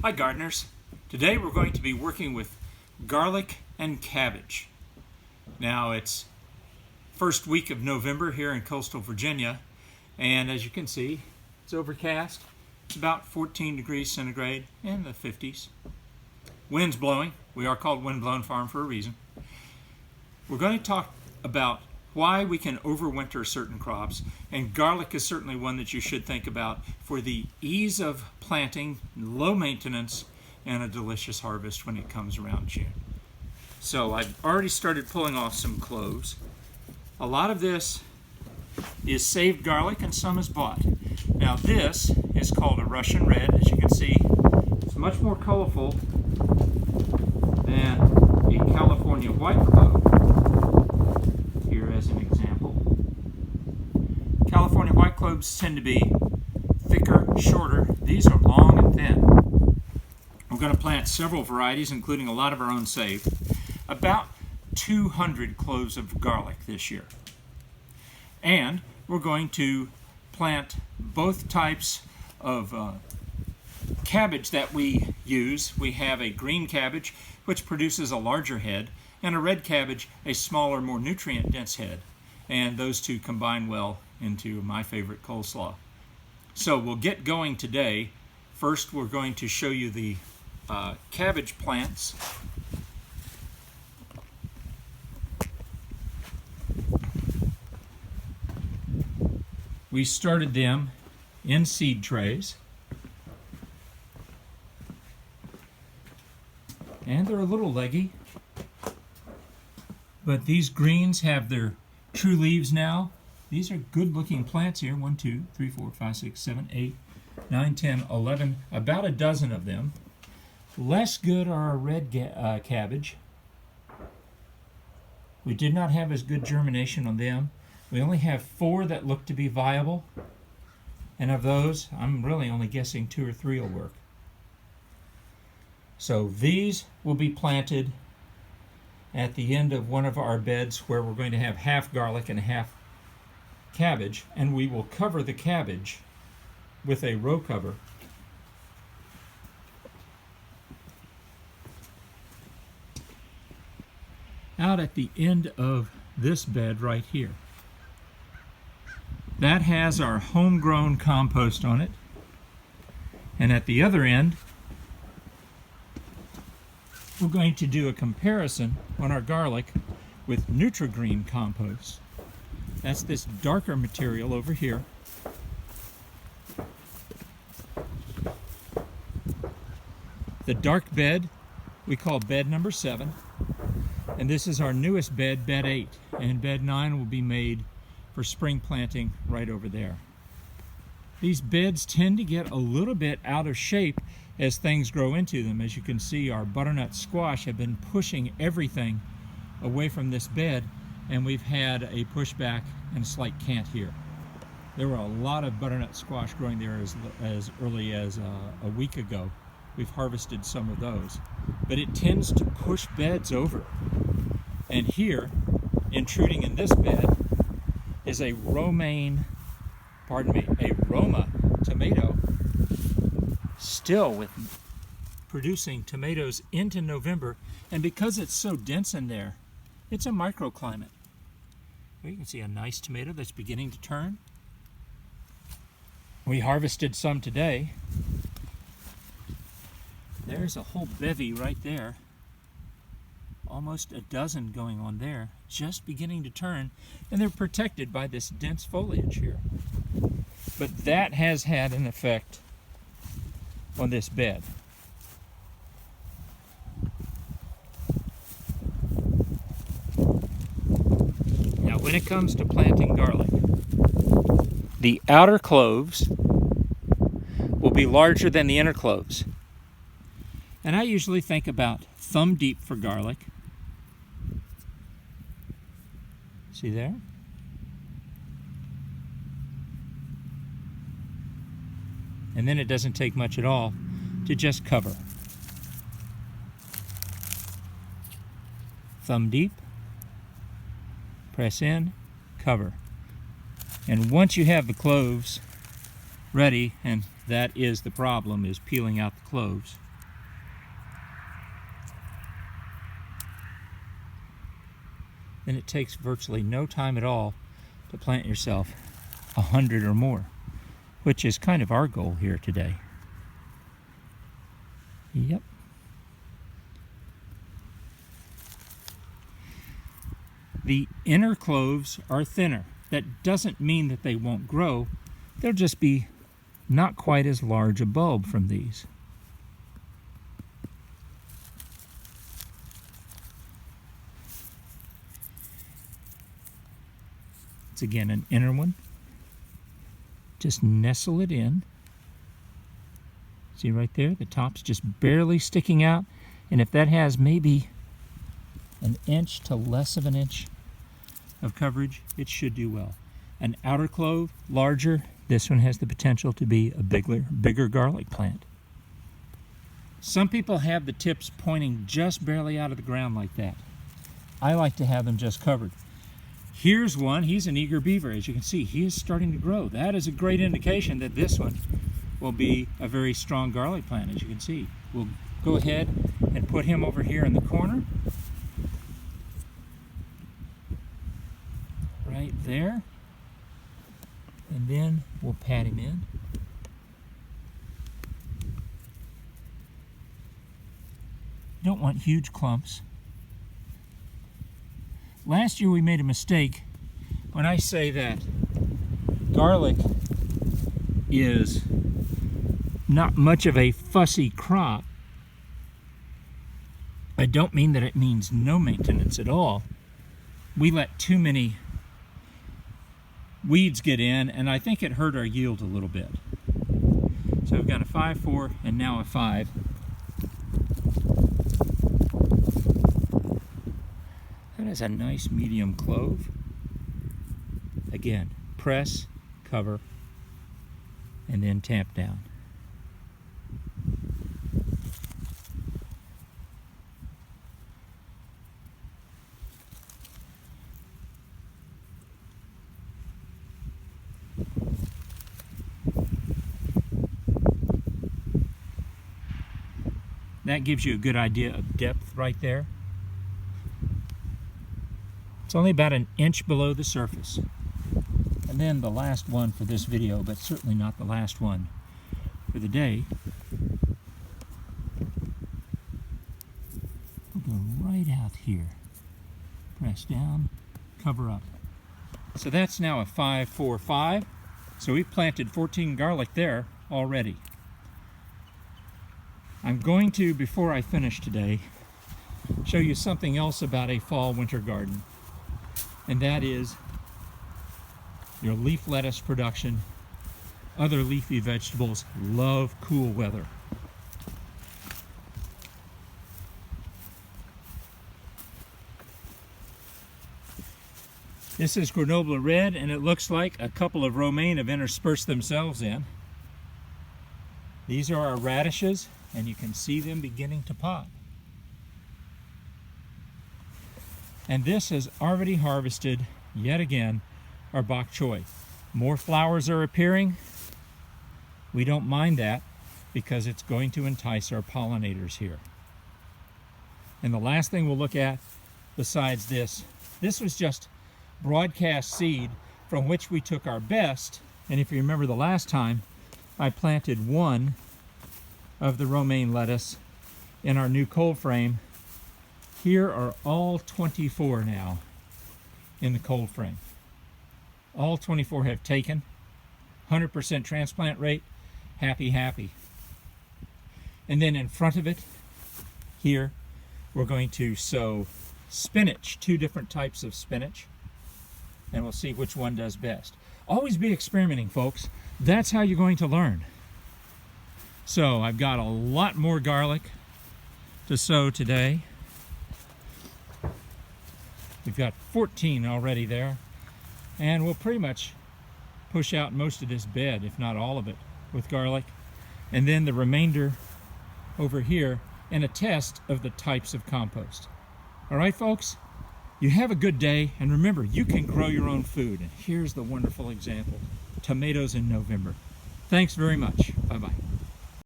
Hi gardeners. Today we're going to be working with garlic and cabbage. Now it's first week of November here in coastal Virginia, and as you can see it's overcast. It's about 14 degrees centigrade in the 50s. Wind's blowing. We are called Windblown Farm for a reason. We're going to talk about why we can overwinter certain crops, and garlic is certainly one that you should think about for the ease of planting, low maintenance, and a delicious harvest when it comes around June. So I've already started pulling off some cloves. A lot of this is saved garlic and some is bought. Now this is called a Russian red. As you can see, it's much more colorful than a California white clove. Here as an example. California white cloves tend to be thicker, shorter. These are long and thin. We're going to plant several varieties, including a lot of our own saved. About 200 cloves of garlic this year. And we're going to plant both types of cabbage that we use. We have a green cabbage, which produces a larger head, and a red cabbage, a smaller, more nutrient-dense head. And those two combine well into my favorite coleslaw. So we'll get going today. First, we're going to show you the cabbage plants. We started them in seed trays. And they're a little leggy. But these greens have their true leaves now. These are good looking plants here. 1, 2, 3, 4, 5, 6, 7, 8, 9, 10, 11, about a dozen of them. Less good are our red cabbage. We did not have as good germination on them. We only have 4 that look to be viable. And of those, I'm really only guessing 2 or 3 will work. So these will be planted at the end of one of our beds where we're going to have half garlic and half cabbage, and we will cover the cabbage with a row cover. Out at the end of this bed right here. That has our homegrown compost on it, and at the other end we're going to do a comparison on our garlic with Nutri-Green compost. That's this darker material over here. The dark bed we call bed number 7, and this is our newest bed, bed 8, and bed 9 will be made for spring planting right over there. These beds tend to get a little bit out of shape as things grow into them. As you can see, our butternut squash have been pushing everything away from this bed, and we've had a pushback and a slight cant here. There were a lot of butternut squash growing there as early as a week ago. We've harvested some of those, but it tends to push beds over. And here, intruding in this bed, is a Roma tomato, still with producing tomatoes into November, and because it's so dense in there, it's a microclimate. Well, you can see a nice tomato that's beginning to turn. We harvested some today. There's a whole bevy right there. Almost a dozen going on there, just beginning to turn, and they're protected by this dense foliage here. But that has had an effect on this bed. Now when it comes to planting garlic, the outer cloves will be larger than the inner cloves. And I usually think about thumb deep for garlic. See there? And then it doesn't take much at all to just cover. Thumb deep, press in, cover. And once you have the cloves ready, and that is the problem, is peeling out the cloves, then it takes virtually no time at all to plant yourself 100 or more, which is kind of our goal here today. Yep. The inner cloves are thinner. That doesn't mean that they won't grow. They'll just be not quite as large a bulb from these. It's again an inner one. Just nestle it in. See right there, the top's just barely sticking out. And if that has maybe an inch to less of an inch of coverage, it should do well. An outer clove, larger. This one has the potential to be a bigger garlic plant. Some people have the tips pointing just barely out of the ground like that. I like to have them just covered. Here's one. He's an eager beaver. As you can see, he is starting to grow. That is a great indication that this one will be a very strong garlic plant, as you can see. We'll go ahead and put him over here in the corner. Right there. And then we'll pat him in. You don't want huge clumps. Last year we made a mistake when I say that garlic is not much of a fussy crop. I don't mean that it means no maintenance at all. We let too many weeds get in, and I think it hurt our yield a little bit. So we've got a 5-4 and now a 5. That is a nice medium clove. Again, press, cover, and then tamp down. That gives you a good idea of depth right there. It's only about an inch below the surface. And then the last one for this video, but certainly not the last one for the day. We'll go right out here. Press down, cover up. So that's now a 5-4-5. So we've planted 14 garlic there already. I'm going to, before I finish today, show you something else about a fall-winter garden. And that is your leaf lettuce production. Other leafy vegetables love cool weather. This is Grenoble red, and it looks like a couple of romaine have interspersed themselves in. These are our radishes, and you can see them beginning to pop. And this has already harvested, yet again, our bok choy. More flowers are appearing. We don't mind that because it's going to entice our pollinators here. And the last thing we'll look at besides this was just broadcast seed from which we took our best. And if you remember the last time, I planted one of the romaine lettuce in our new cold frame. Here are all 24 now in the cold frame. All 24 have taken. 100% transplant rate. Happy, happy. And then in front of it, here, we're going to sow spinach, 2 different types of spinach, and we'll see which one does best. Always be experimenting, folks. That's how you're going to learn. So I've got a lot more garlic to sow today. We've got 14 already there, and we'll pretty much push out most of this bed, if not all of it, with garlic, and then the remainder over here, and a test of the types of compost. All right, folks, you have a good day, and remember, you can grow your own food. And here's the wonderful example: tomatoes in November. Thanks very much. Bye-bye.